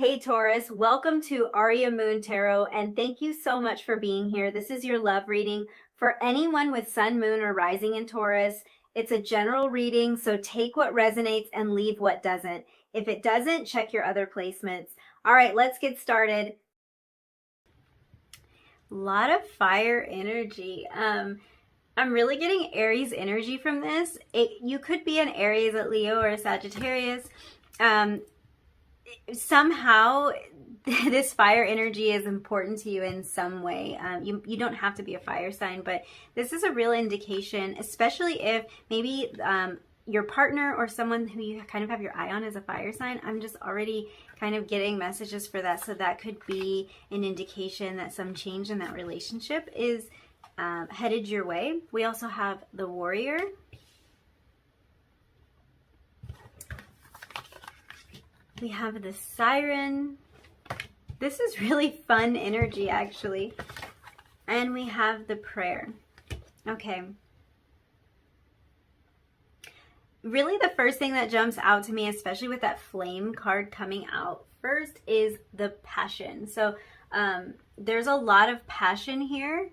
Hey Taurus, welcome to Aria Moon Tarot, and thank you so much for being here. This is your love reading for anyone with Sun, Moon, or Rising in Taurus. It's a general reading, so take what resonates and leave what doesn't. If it doesn't, check your other placements. All right, let's get started. A lot of fire energy. I'm really getting Aries energy from this. You could be an Aries, a Leo, or a Sagittarius. Somehow this fire energy is important to you in some way. You don't have to be a fire sign, but this is a real indication, especially if maybe your partner or someone who you kind of have your eye on is a fire sign. I'm just already kind of getting messages for that. So that could be an indication that some change in that relationship is headed your way. We also have the Warrior. We have the Siren. This is really fun energy, actually. And we have the Prayer. Okay. Really, the first thing that jumps out to me, especially with that Flame card coming out first, is the passion. So there's a lot of passion here.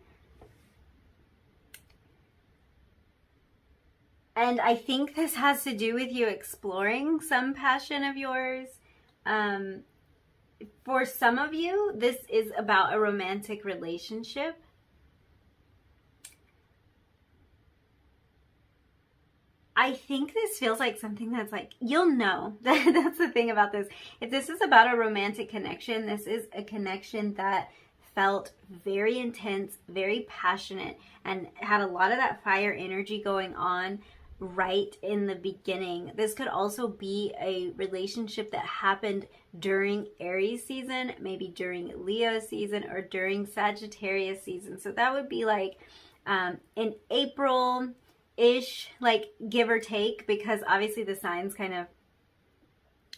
And I think this has to do with you exploring some passion of yours. For some of you, this is about a romantic relationship. I think this feels like something that's like, you'll know. That's the thing about this. If this is about a romantic connection, this is a connection that felt very intense, very passionate, and had a lot of that fire energy going on right in the beginning. This could also be a relationship that happened during Aries season, maybe during Leo season, or during Sagittarius season. So that would be like in April-ish, like give or take, because obviously the signs kind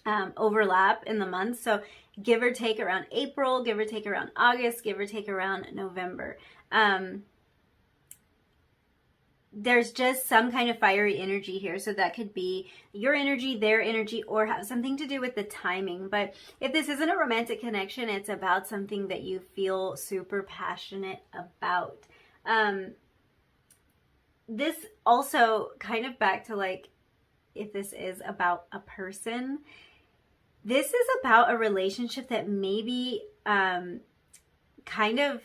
of overlap in the months. So give or take around April, give or take around August, give or take around November. There's just some kind of fiery energy here. So that could be your energy, their energy, or have something to do with the timing. But if this isn't a romantic connection, it's about something that you feel super passionate about. This also kind of back to like, if this is about a person, this is about a relationship that maybe kind of,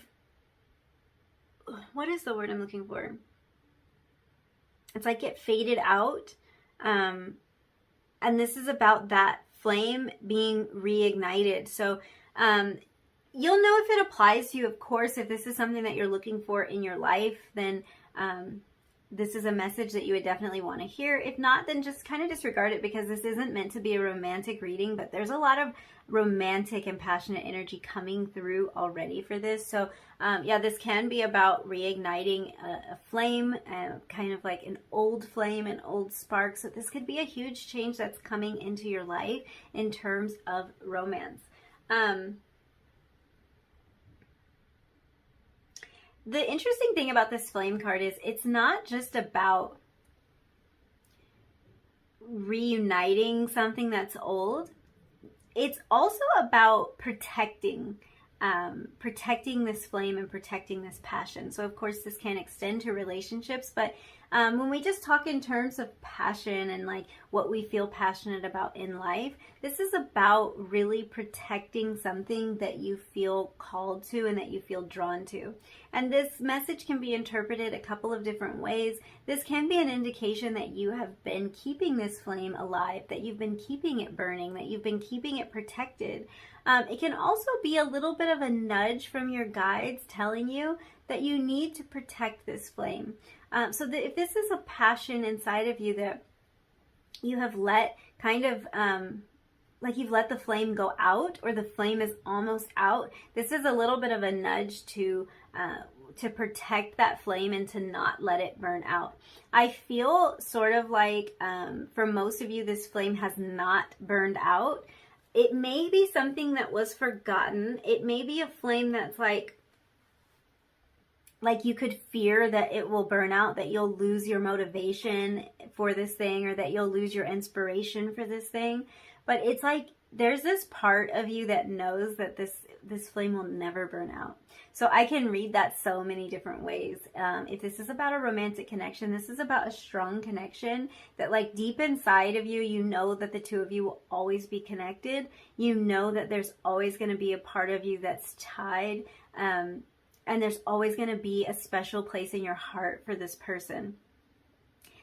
what is the word I'm looking for? It's like it faded out. And this is about that flame being reignited. So you'll know if it applies to you, of course. If this is something that you're looking for in your life, then this is a message that you would definitely want to hear. If not, then just kind of disregard it, because this isn't meant to be a romantic reading, but there's a lot of romantic and passionate energy coming through already for this. So yeah, this can be about reigniting a flame, kind of like an old flame, an old spark. So this could be a huge change that's coming into your life in terms of romance. The interesting thing about this flame card is it's not just about reuniting something that's old. It's also about protecting this flame and protecting this passion. So of course this can extend to relationships, but when we just talk in terms of passion and like what we feel passionate about in life, this is about really protecting something that you feel called to and that you feel drawn to. And this message can be interpreted a couple of different ways. This can be an indication that you have been keeping this flame alive, that you've been keeping it burning, that you've been keeping it protected. It can also be a little bit of a nudge from your guides telling you that you need to protect this flame. So that if this is a passion inside of you that you have let kind of, like you've let the flame go out, or the flame is almost out, this is a little bit of a nudge to protect that flame and to not let it burn out. I feel sort of like for most of you, this flame has not burned out. It may be something that was forgotten. It may be a flame that's like you could fear that it will burn out, that you'll lose your motivation for this thing, or that you'll lose your inspiration for this thing. But it's like there's this part of you that knows that this flame will never burn out. So I can read that so many different ways. If this is about a romantic connection, this is about a strong connection that, like, deep inside of you, you know that the two of you will always be connected. You know that there's always going to be a part of you that's tied, and there's always going to be a special place in your heart for this person.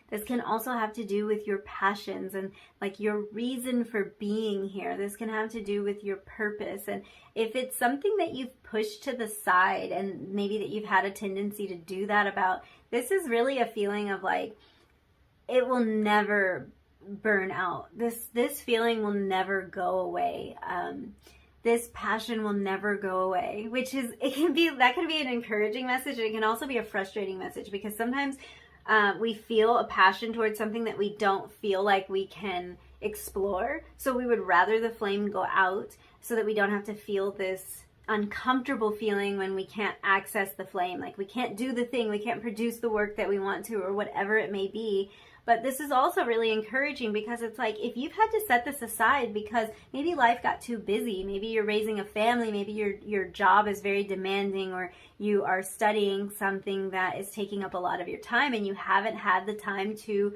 This can also have to do with your passions and, like, your reason for being here. This can have to do with your purpose. And if it's something that you've pushed to the side and maybe that you've had a tendency to do that about, this is really a feeling of, like, it will never burn out. This feeling will never go away. This passion will never go away, which is, that can be an encouraging message. And it can also be a frustrating message, because sometimes we feel a passion towards something that we don't feel like we can explore. So we would rather the flame go out so that we don't have to feel this uncomfortable feeling when we can't access the flame. Like, we can't do the thing, we can't produce the work that we want to, or whatever it may be. But this is also really encouraging, because it's like, if you've had to set this aside because maybe life got too busy, maybe you're raising a family, maybe your job is very demanding, or you are studying something that is taking up a lot of your time and you haven't had the time to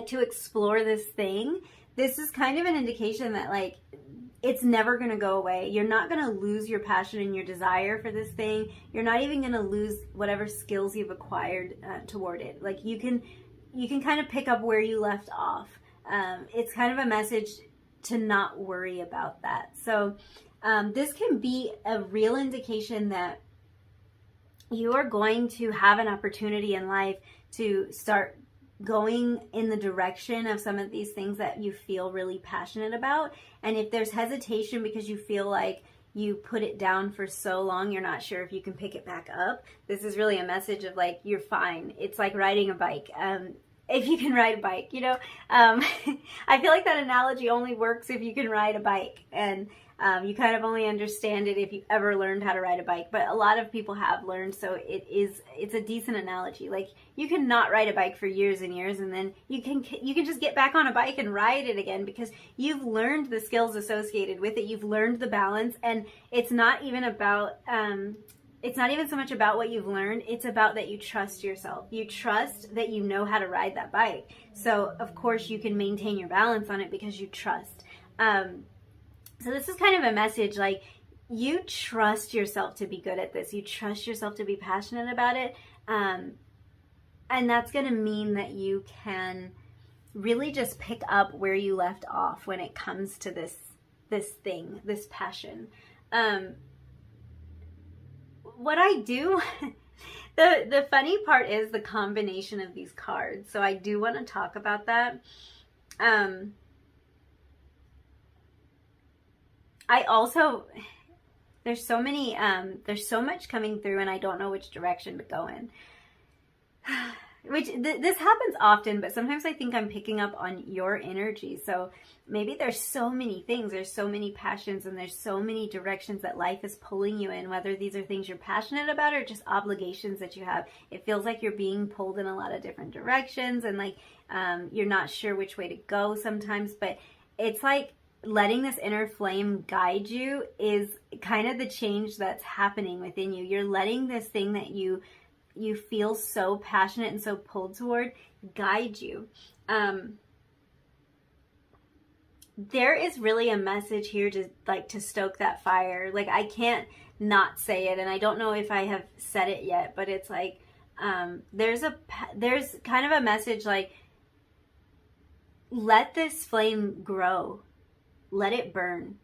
to explore this thing, this is kind of an indication that, like, it's never going to go away. You're not going to lose your passion and your desire for this thing. You're not even going to lose whatever skills you've acquired toward it. Like, you can kind of pick up where you left off. It's kind of a message to not worry about that. So this can be a real indication that you are going to have an opportunity in life to start going in the direction of some of these things that you feel really passionate about. And if there's hesitation because you feel like you put it down for so long, you're not sure if you can pick it back up, this is really a message of, like, you're fine. It's like riding a bike. If you can ride a bike, you know, I feel like that analogy only works if you can ride a bike, and you kind of only understand it if you ever learned how to ride a bike. But a lot of people have learned, so it's a decent analogy. Like, you can not ride a bike for years and years, and then you can just get back on a bike and ride it again, because you've learned the skills associated with it. You've learned the balance, and it's not even about it's not even so much about what you've learned. It's about that you trust yourself. You trust that you know how to ride that bike. So of course you can maintain your balance on it because you trust. So this is kind of a message, like, you trust yourself to be good at this. You trust yourself to be passionate about it. And that's going to mean that you can really just pick up where you left off when it comes to this thing, this passion. What I do, the funny part is the combination of these cards. So I do want to talk about that. I also, there's so much coming through, and I don't know which direction to go in. This happens often, but sometimes I think I'm picking up on your energy. So maybe there's so many things, there's so many passions, and there's so many directions that life is pulling you in, whether these are things you're passionate about or just obligations that you have. It feels like you're being pulled in a lot of different directions, and, like, you're not sure which way to go sometimes, but it's like letting this inner flame guide you is kind of the change that's happening within you. You're letting this thing that you feel so passionate and so pulled toward guide you. There is really a message here to stoke that fire. Like, I can't not say it, and I don't know if I have said it yet, but it's like, there's kind of a message, like, let this flame grow. Let it burn.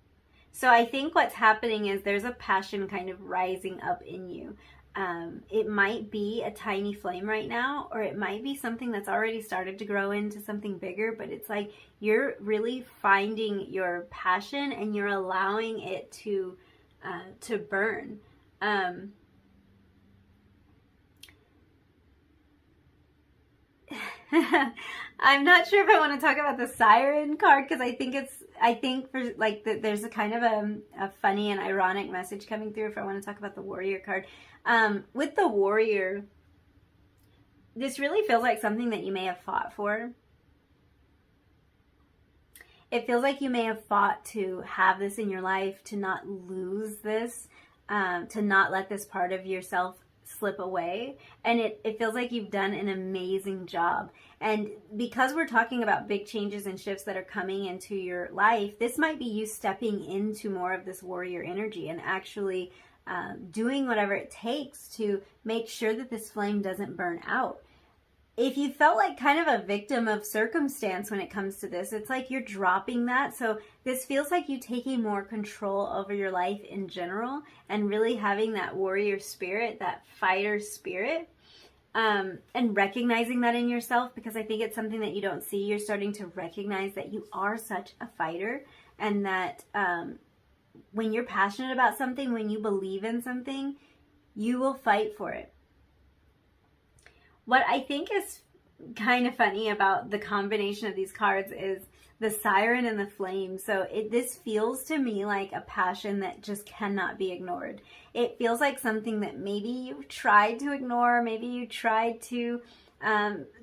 So I think what's happening is there's a passion kind of rising up in you. It might be a tiny flame right now, or it might be something that's already started to grow into something bigger, but it's like you're really finding your passion and you're allowing it to burn. I'm not sure if I want to talk about the Siren card, because I think for, like, there's a kind of a funny and ironic message coming through if I want to talk about the Warrior card. With the Warrior, this really feels like something that you may have fought for. It feels like you may have fought to have this in your life, to not lose this, to not let this part of yourself slip away. And it feels like you've done an amazing job. And because we're talking about big changes and shifts that are coming into your life, this might be you stepping into more of this warrior energy and actually doing whatever it takes to make sure that this flame doesn't burn out. If you felt like kind of a victim of circumstance when it comes to this, it's like you're dropping that. So this feels like you taking more control over your life in general and really having that warrior spirit, that fighter spirit, and recognizing that in yourself, because I think it's something that you don't see. You're starting to recognize that you are such a fighter, and that when you're passionate about something, when you believe in something, you will fight for it. What I think is kind of funny about the combination of these cards is the siren and the flame. So this feels to me like a passion that just cannot be ignored. It feels like something that maybe you tried to ignore, maybe you tried to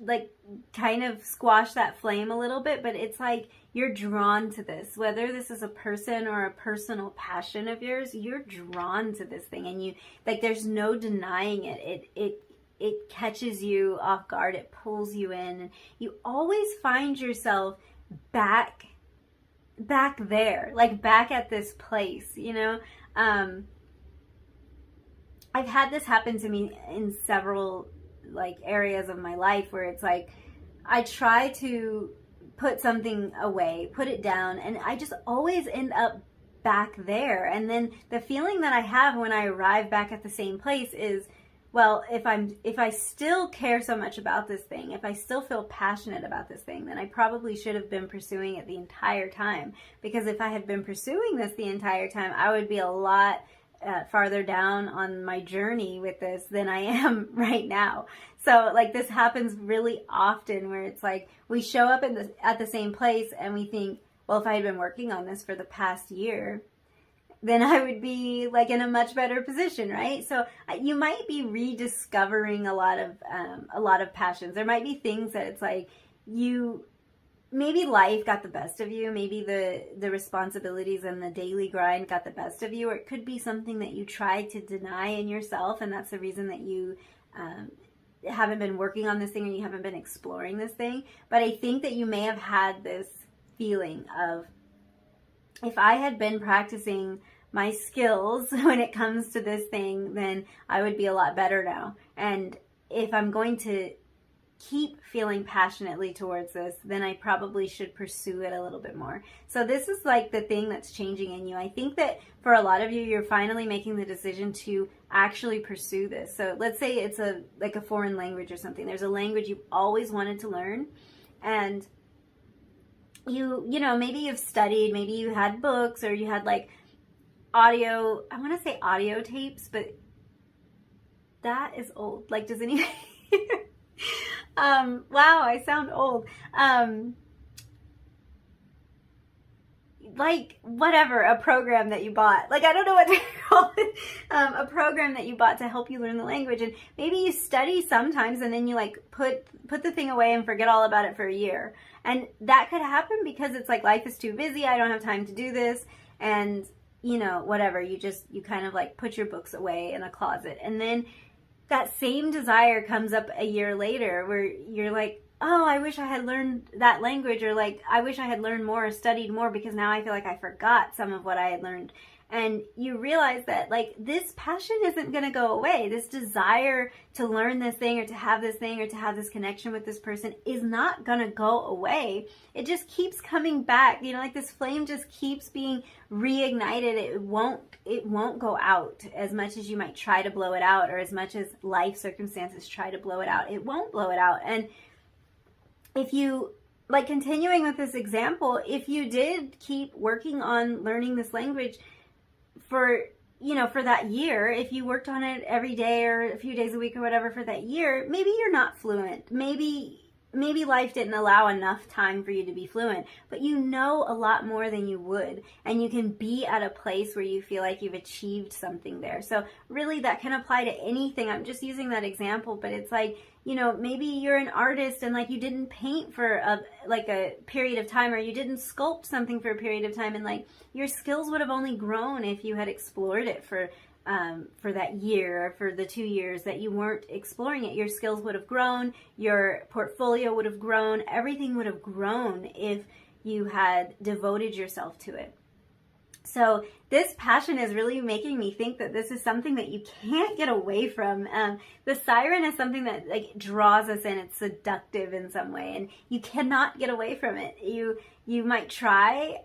like kind of squash that flame a little bit, but it's like you're drawn to this. Whether this is a person or a personal passion of yours, you're drawn to this thing, and you like there's no denying it. It catches you off guard. It pulls you in, and you always find yourself back there, like back at this place, you know. I've had this happen to me in several like areas of my life where it's like I try to put something away, put it down, and I just always end up back there. And then the feeling that I have when I arrive back at the same place is, well, if I still care so much about this thing, if I still feel passionate about this thing, then I probably should have been pursuing it the entire time. Because if I had been pursuing this the entire time, I would be a lot farther down on my journey with this than I am right now. So like this happens really often where it's like we show up at the same place and we think, well, if I had been working on this for the past year, then I would be like in a much better position, right? So you might be rediscovering a lot of passions. There might be things that it's like maybe life got the best of you, maybe the responsibilities and the daily grind got the best of you, or it could be something that you tried to deny in yourself, and that's the reason that you haven't been working on this thing, or you haven't been exploring this thing. But I think that you may have had this feeling of, if I had been practicing my skills when it comes to this thing, then I would be a lot better now. And if I'm going to keep feeling passionately towards this, then I probably should pursue it a little bit more. So this is like the thing that's changing in you. I think that for a lot of you, you're finally making the decision to actually pursue this. So let's say it's like a foreign language or something. There's a language you've always wanted to learn, and you know, maybe you've studied, maybe you had books, or you had like audio, I want to say audio tapes, but that is old. Like, does anyone wow, I sound old. Like whatever, a program that you bought, like I don't know what to call it, a program that you bought to help you learn the language, and maybe you study sometimes and then you like put the thing away and forget all about it for a year. And that could happen because it's like life is too busy, I don't have time to do this, and you know, whatever, you kind of like put your books away in a closet, and then that same desire comes up a year later where you're like, oh, I wish I had learned that language, or like, I wish I had learned more or studied more, because now I feel like I forgot some of what I had learned. And you realize that like this passion isn't going to go away. This desire to learn this thing, or to have this thing, or to have this connection with this person is not going to go away. It just keeps coming back. You know, like this flame just keeps being reignited. It won't go out as much as you might try to blow it out, or as much as life circumstances try to blow it out. It won't blow it out. And if you, like continuing with this example, if you did keep working on learning this language for that year, if you worked on it every day or a few days a week or whatever for that year, maybe you're not fluent. Maybe maybe life didn't allow enough time for you to be fluent, but you know a lot more than you would, and you can be at a place where you feel like you've achieved something there. So really that can apply to anything. I'm just using that example, but it's like, you know, maybe you're an artist and like you didn't paint for a period of time, or you didn't sculpt something for a period of time, and like your skills would have only grown if you had explored it for that year or for the 2 years that you weren't exploring it. Your skills would have grown, your portfolio would have grown, everything would have grown if you had devoted yourself to it. So this passion is really making me think that this is something that you can't get away from. The siren is something that like draws us in. It's seductive in some way, and you cannot get away from it. You might try,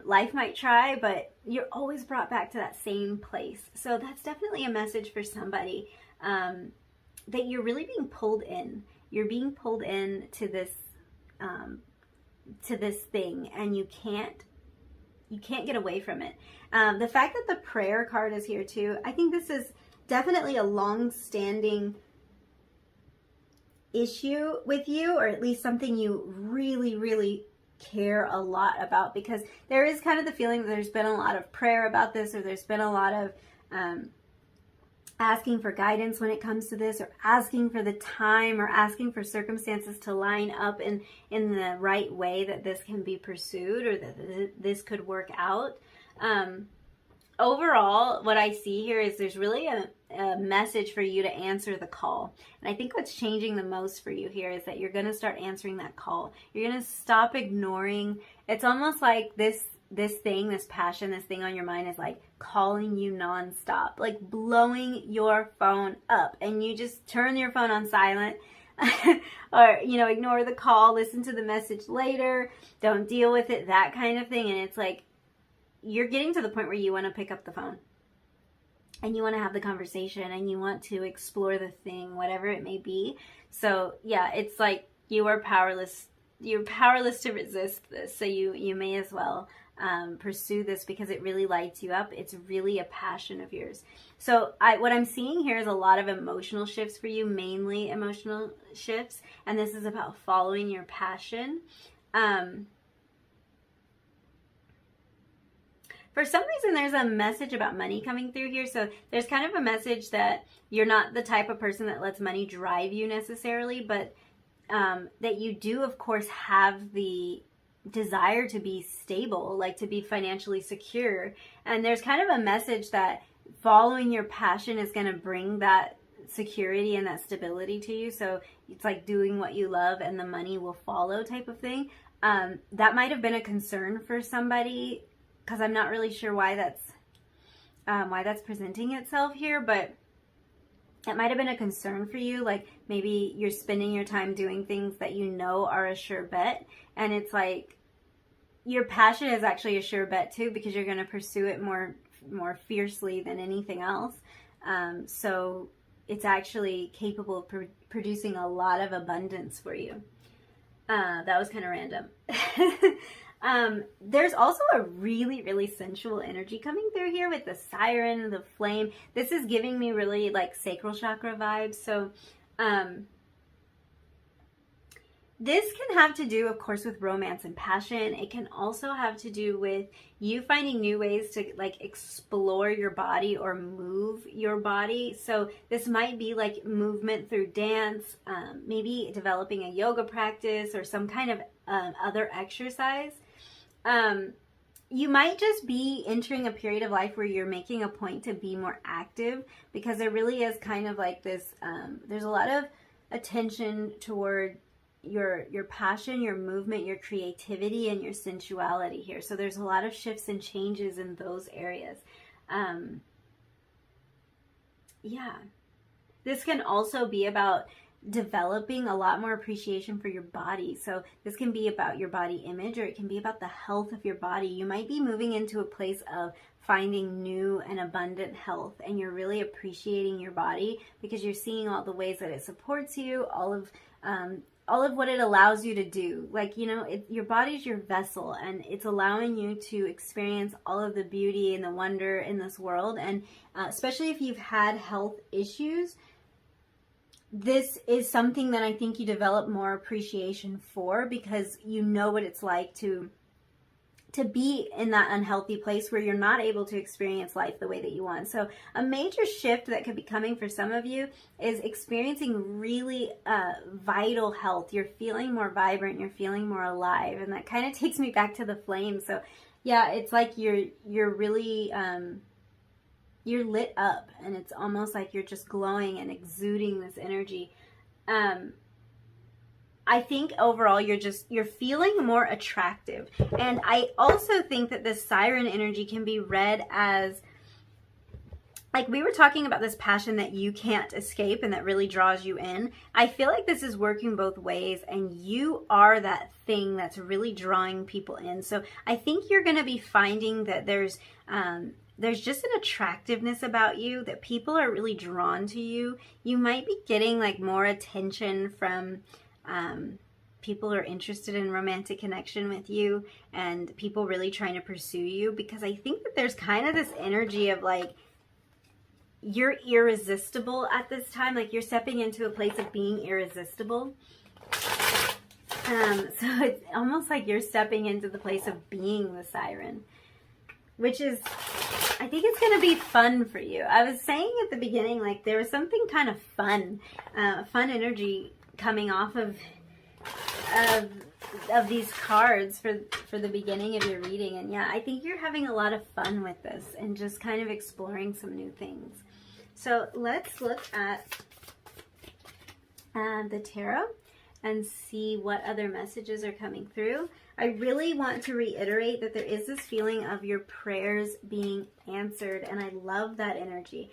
life might try, but you're always brought back to that same place. So that's definitely a message for somebody, that you're really being pulled in. You're being pulled in to this thing, and you can't get away from it. The fact that the prayer card is here too, I think this is definitely a long-standing issue with you, or at least something you really, really care a lot about, because there is kind of the feeling that there's been a lot of prayer about this, or there's been a lot of asking for guidance when it comes to this, or asking for the time, or asking for circumstances to line up in the right way that this can be pursued, or that this could work out. Overall, what I see here is there's really a message for you to answer the call. And I think what's changing the most for you here is that you're going to start answering that call. You're going to stop ignoring. It's almost like this thing, this passion, this thing on your mind is like calling you nonstop, like blowing your phone up, and you just turn your phone on silent or, you know, ignore the call, listen to the message later, don't deal with it, that kind of thing. And it's like, you're getting to the point where you want to pick up the phone and you want to have the conversation and you want to explore the thing, whatever it may be. So yeah, it's like you are powerless. You're powerless to resist this. So you may as well pursue this because it really lights you up. It's really a passion of yours. So what I'm seeing here is a lot of emotional shifts for you, mainly emotional shifts. And this is about following your passion. For some reason, there's a message about money coming through here. So there's kind of a message that you're not the type of person that lets money drive you necessarily, but that you do, of course, have the desire to be stable, like to be financially secure. And there's kind of a message that following your passion is going to bring that security and that stability to you. So it's like doing what you love and the money will follow type of thing. That might have been a concern for somebody, because I'm not really sure why that's presenting itself here, but it might have been a concern for you. Like maybe you're spending your time doing things that you know are a sure bet, and it's like your passion is actually a sure bet too, because you're going to pursue it more fiercely than anything else. So it's actually capable of producing a lot of abundance for you. That was kind of random. There's also a really, really sensual energy coming through here with the siren, the flame. This is giving me really like sacral chakra vibes. So, this can have to do, of course, with romance and passion. It can also have to do with you finding new ways to like explore your body or move your body. So this might be like movement through dance, maybe developing a yoga practice or some kind of other exercise. You might just be entering a period of life where you're making a point to be more active, because there really is kind of like this, there's a lot of attention toward your passion, your movement, your creativity, and your sensuality here. So there's a lot of shifts and changes in those areas. Yeah. This can also be about developing a lot more appreciation for your body. So this can be about your body image, or it can be about the health of your body. You might be moving into a place of finding new and abundant health, and you're really appreciating your body because you're seeing all the ways that it supports you, all of what it allows you to do. Like, you know, your body's your vessel, and it's allowing you to experience all of the beauty and the wonder in this world. And especially if you've had health issues, this is something that I think you develop more appreciation for, because you know what it's like to be in that unhealthy place where you're not able to experience life the way that you want. So a major shift that could be coming for some of you is experiencing really vital health. You're feeling more vibrant, you're feeling more alive, and that kind of takes me back to the flame. So yeah, it's like you're really you're lit up, and it's almost like you're just glowing and exuding this energy. I think overall you're feeling more attractive. And I also think that this siren energy can be read as, like we were talking about, this passion that you can't escape and that really draws you in. I feel like this is working both ways, and you are that thing that's really drawing people in. So I think you're going to be finding that there's just an attractiveness about you, that people are really drawn to you. You might be getting like more attention from people who are interested in romantic connection with you, and people really trying to pursue you, because I think that there's kind of this energy of like, you're irresistible at this time. Like you're stepping into a place of being irresistible. So it's almost like you're stepping into the place of being the siren, which is, I think it's going to be fun for you. I was saying at the beginning, like there was something kind of fun energy coming off of these cards for the beginning of your reading. And yeah, I think you're having a lot of fun with this and just kind of exploring some new things. So let's look at the tarot and see what other messages are coming through. I really want to reiterate that there is this feeling of your prayers being answered, and I love that energy.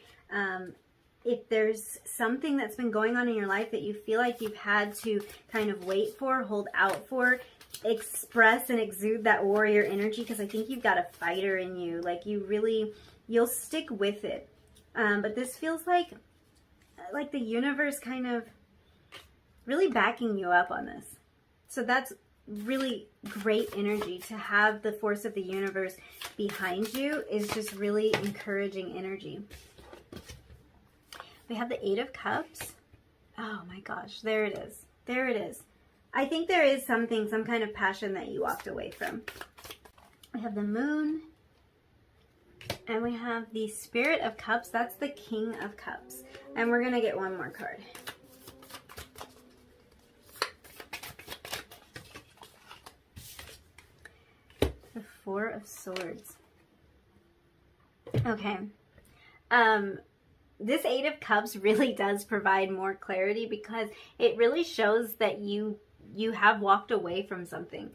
If there's something that's been going on in your life that you feel like you've had to kind of wait for, hold out for, express and exude that warrior energy, because I think you've got a fighter in you. Like you'll stick with it. But this feels like the universe kind of really backing you up on this. So that's really great energy. To have the force of the universe behind you is just really encouraging energy. We have the 8 of Cups. Oh my gosh, there it is. There it is. I think there is some kind of passion that you walked away from. We have the Moon. And we have the Spirit of Cups. That's the King of Cups. And we're going to get one more card. The 4 of Swords. Okay. This 8 of Cups really does provide more clarity, because it really shows that you have walked away from something,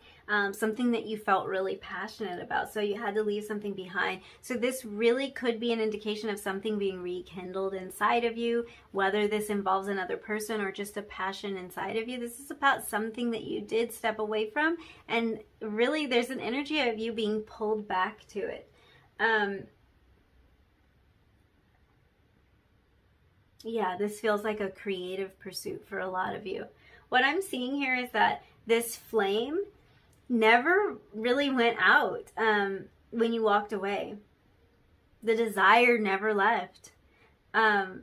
something that you felt really passionate about. So you had to leave something behind. So this really could be an indication of something being rekindled inside of you, whether this involves another person or just a passion inside of you. This is about something that you did step away from, and really there's an energy of you being pulled back to it. Yeah, this feels like a creative pursuit for a lot of you. What I'm seeing here is that this flame never really went out when you walked away. The desire never left. Even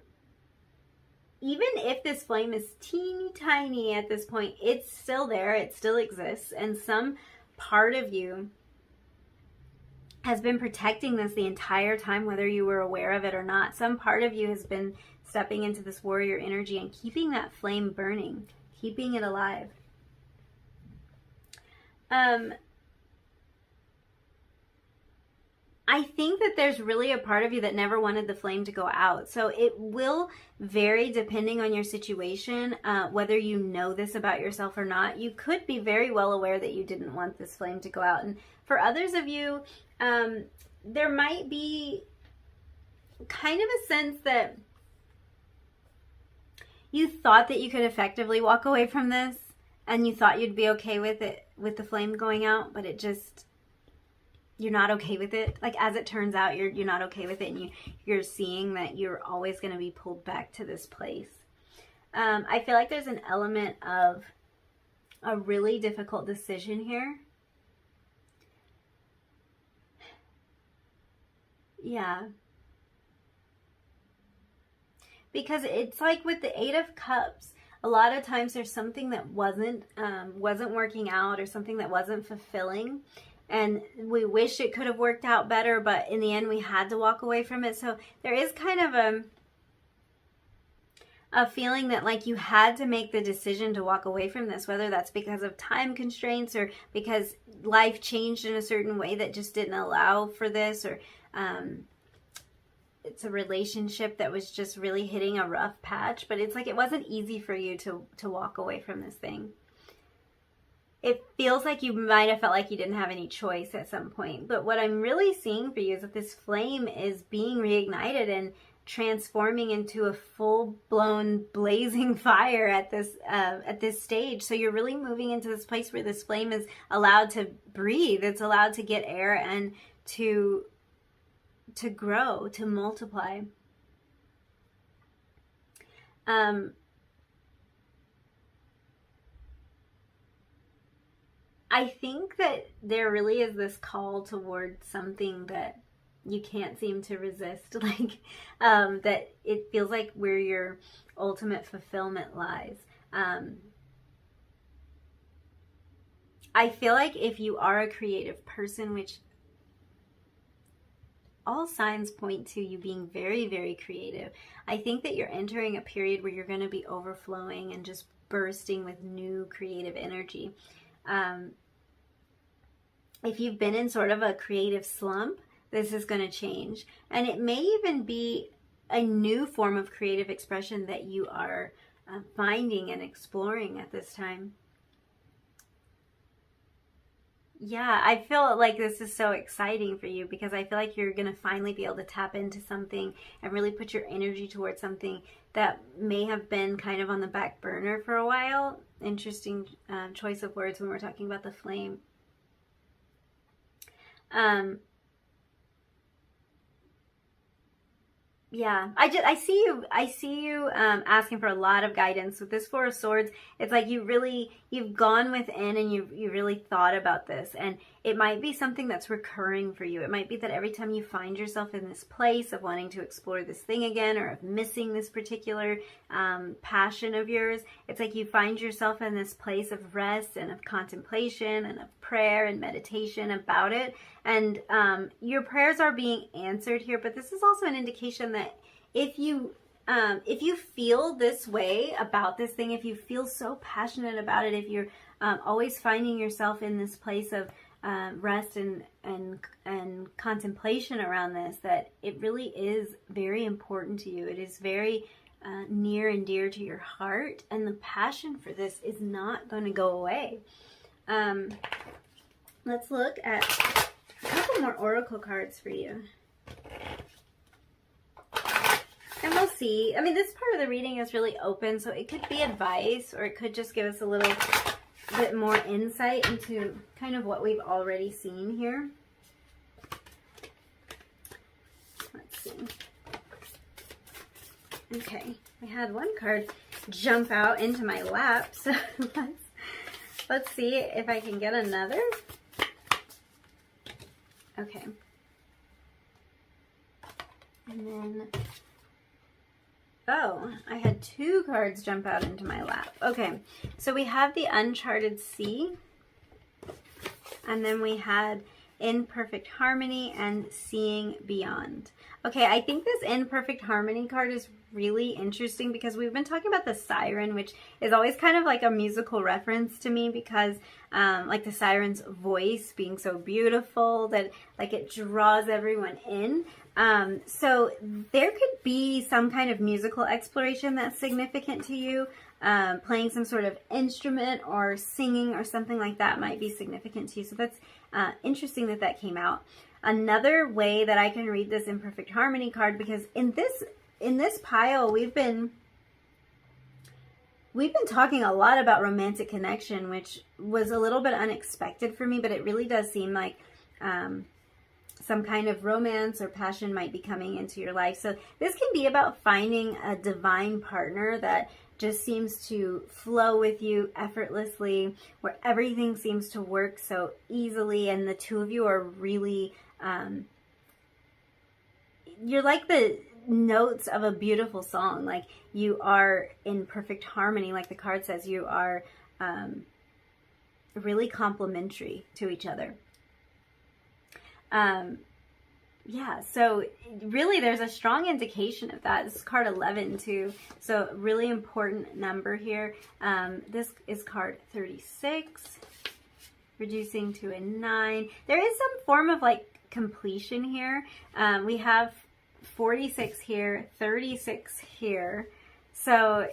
if this flame is teeny tiny at this point, it's still there. It still exists. And some part of you has been protecting this the entire time, whether you were aware of it or not. Some part of you has been stepping into this warrior energy and keeping that flame burning, keeping it alive. I think that there's really a part of you that never wanted the flame to go out. So it will vary depending on your situation, whether you know this about yourself or not. You could be very well aware that you didn't want this flame to go out. And for others of you, there might be kind of a sense that you thought that you could effectively walk away from this, and you thought you'd be okay with it, with the flame going out, but it just, you're not okay with it. Like, as it turns out, you're not okay with it, and you're seeing that you're always going to be pulled back to this place. I feel like there's an element of a really difficult decision here. Yeah. because it's like with the Eight of Cups, a lot of times there's something that wasn't working out, or something that wasn't fulfilling, and we wish it could have worked out better, but in the end we had to walk away from it. So there is kind of a feeling that like you had to make the decision to walk away from this, whether that's because of time constraints or because life changed in a certain way that just didn't allow for this, or it's a relationship that was just really hitting a rough patch. But it's like it wasn't easy for you to walk away from this thing. It feels like you might have felt like you didn't have any choice at some point. But what I'm really seeing for you is that this flame is being reignited and transforming into a full-blown blazing fire at this stage. So you're really moving into this place where this flame is allowed to breathe. It's allowed to get air and to grow, to multiply. I think that there really is this call towards something that you can't seem to resist, like that it feels like where your ultimate fulfillment lies. I feel like if you are a creative person, which all signs point to you being very, very creative, I think that you're entering a period where you're going to be overflowing and just bursting with new creative energy. If you've been in sort of a creative slump, this is going to change. And it may even be a new form of creative expression that you are finding and exploring at this time. Yeah, I feel like this is so exciting for you, because I feel like you're going to finally be able to tap into something and really put your energy towards something that may have been kind of on the back burner for a while. Interesting choice of words when we're talking about the flame. Yeah, I see you asking for a lot of guidance with this Four of Swords. It's like you've gone within and you really thought about this, and it might be something that's recurring for you. It might be that every time you find yourself in this place of wanting to explore this thing again, or of missing this particular passion of yours, it's like you find yourself in this place of rest and of contemplation and of prayer and meditation about it. And your prayers are being answered here, but this is also an indication that if you feel this way about this thing, if you feel so passionate about it, if you're always finding yourself in this place of rest and contemplation around this, that it really is very important to you. It is very near and dear to your heart, and the passion for this is not going to go away. Let's look at a couple more oracle cards for you. And we'll see. I mean, this part of the reading is really open, so it could be advice, or it could just give us a little bit more insight into kind of what we've already seen here. Let's see. Okay, I had one card jump out into my lap, so let's see if I can get another. Okay. And then, oh, I had two cards jump out into my lap. Okay, so we have the Uncharted Sea, and then we had In Perfect Harmony and Seeing Beyond. Okay, I think this In Perfect Harmony card is really interesting because we've been talking about the siren, which is always kind of like a musical reference to me, because like the siren's voice being so beautiful that like it draws everyone in. So there could be some kind of musical exploration that's significant to you. Playing some sort of instrument or singing or something like that might be significant to you. So that's interesting that that came out. Another way that I can read this Imperfect Harmony card, because in this pile we've been talking a lot about romantic connection, which was a little bit unexpected for me, but it really does seem like some kind of romance or passion might be coming into your life. So this can be about finding a divine partner that just seems to flow with you effortlessly, where everything seems to work so easily, and the two of you are really, you're like notes of a beautiful song. Like you are in perfect harmony, like the card says. You are really complementary to each other. Yeah, so really there's a strong indication of that. This is card 11 too, so really important number here. This is card 36, reducing to a 9. There is some form of like completion here. We have 46 here, 36 here. So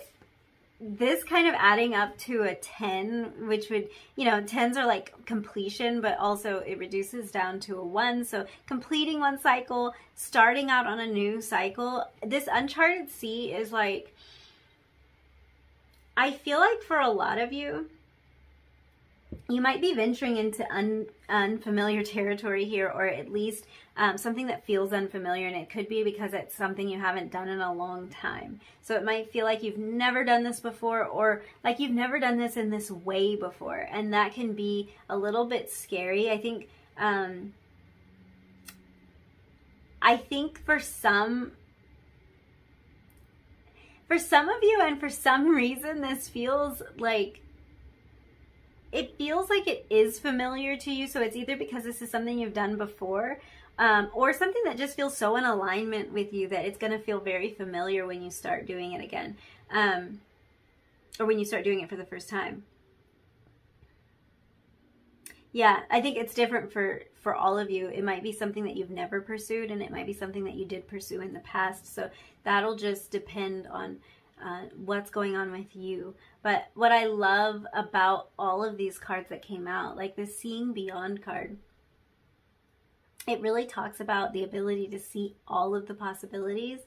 this kind of adding up to a 10, which would, you know, 10s are like completion, but also it reduces down to a 1. So completing one cycle, starting out on a new cycle. This uncharted sea is like, I feel like for a lot of you, you might be venturing into unfamiliar territory here, or at least something that feels unfamiliar, and it could be because it's something you haven't done in a long time. So it might feel like you've never done this before, or like you've never done this in this way before, and that can be a little bit scary. I think for some of you, and for some reason, this feels like it is familiar to you. So it's either because this is something you've done before, or something that just feels so in alignment with you that it's going to feel very familiar when you start doing it again, or when you start doing it for the first time. Yeah, I think it's different for all of you. It might be something that you've never pursued, and it might be something that you did pursue in the past. So that'll just depend on what's going on with you. But what I love about all of these cards that came out, like the Seeing Beyond card, it really talks about the ability to see all of the possibilities.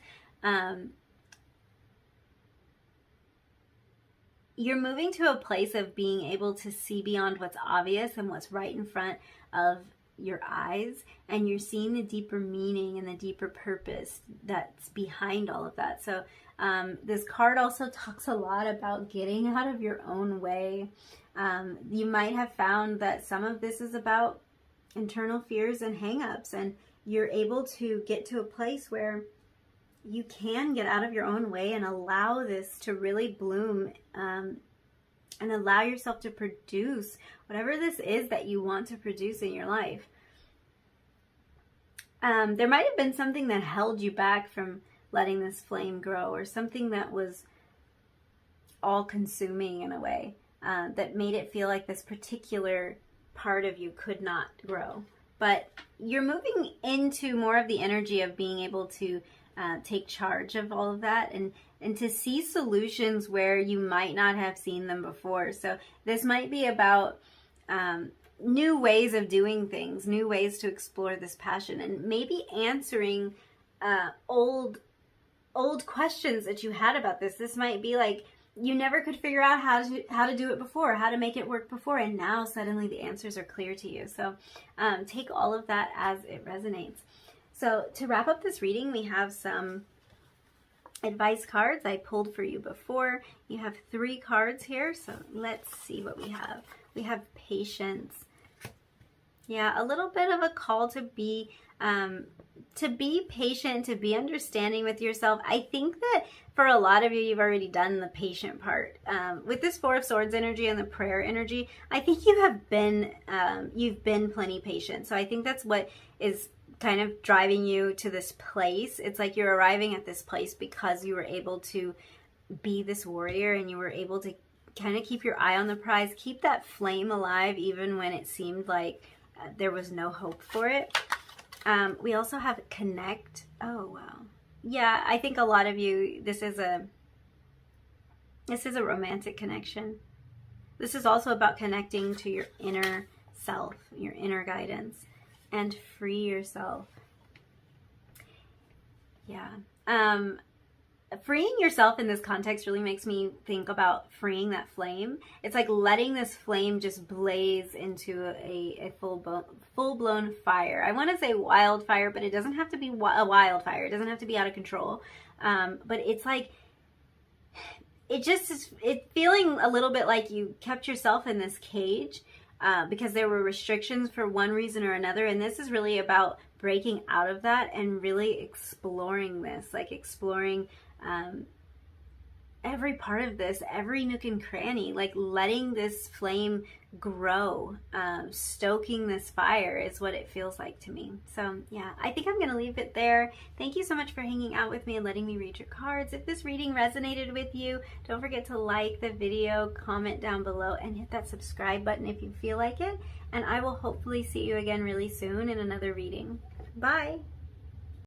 You're moving to a place of being able to see beyond what's obvious and what's right in front of your eyes, and you're seeing the deeper meaning and the deeper purpose that's behind all of that. So this card also talks a lot about getting out of your own way. You might have found that some of this is about internal fears and hang-ups, and you're able to get to a place where you can get out of your own way and allow this to really bloom, and allow yourself to produce whatever this is that you want to produce in your life. There might have been something that held you back from letting this flame grow, or something that was all-consuming in a way, that made it feel like this particular part of you could not grow. But you're moving into more of the energy of being able to take charge of all of that, and to see solutions where you might not have seen them before. So this might be about new ways of doing things, new ways to explore this passion, and maybe answering old questions that you had about this. This might be like you never could figure out how to do it before, how to make it work before, and now suddenly the answers are clear to you. So take all of that as it resonates. So to wrap up this reading, we have some advice cards I pulled for you before. You have 3 cards here, so let's see what we have. We have patience. Yeah, a little bit of a call to be patient, to be understanding with yourself. I think that for a lot of you, you've already done the patient part. With this 4 of Swords energy and the prayer energy, I think you've been plenty patient. So I think that's what is kind of driving you to this place. It's like you're arriving at this place because you were able to be this warrior, and you were able to kind of keep your eye on the prize, keep that flame alive even when it seemed like there was no hope for it. We also have connect. Oh, wow. Yeah, I think a lot of you, this is a romantic connection. This is also about connecting to your inner self, your inner guidance, and free yourself. Yeah. Freeing yourself in this context really makes me think about freeing that flame. It's like letting this flame just blaze into a full-blown fire. I want to say wildfire, but it doesn't have to be a wildfire. It doesn't have to be out of control. But it's like, it's feeling a little bit like you kept yourself in this cage because there were restrictions for one reason or another. And this is really about breaking out of that and really exploring this, like exploring every part of this, every nook and cranny, like letting this flame grow, stoking this fire is what it feels like to me. So yeah, I think I'm gonna leave it there. Thank you so much for hanging out with me and letting me read your cards. If this reading resonated with you, don't forget to like the video, comment down below, and hit that subscribe button if you feel like it. And I will hopefully see you again really soon in another reading. Bye!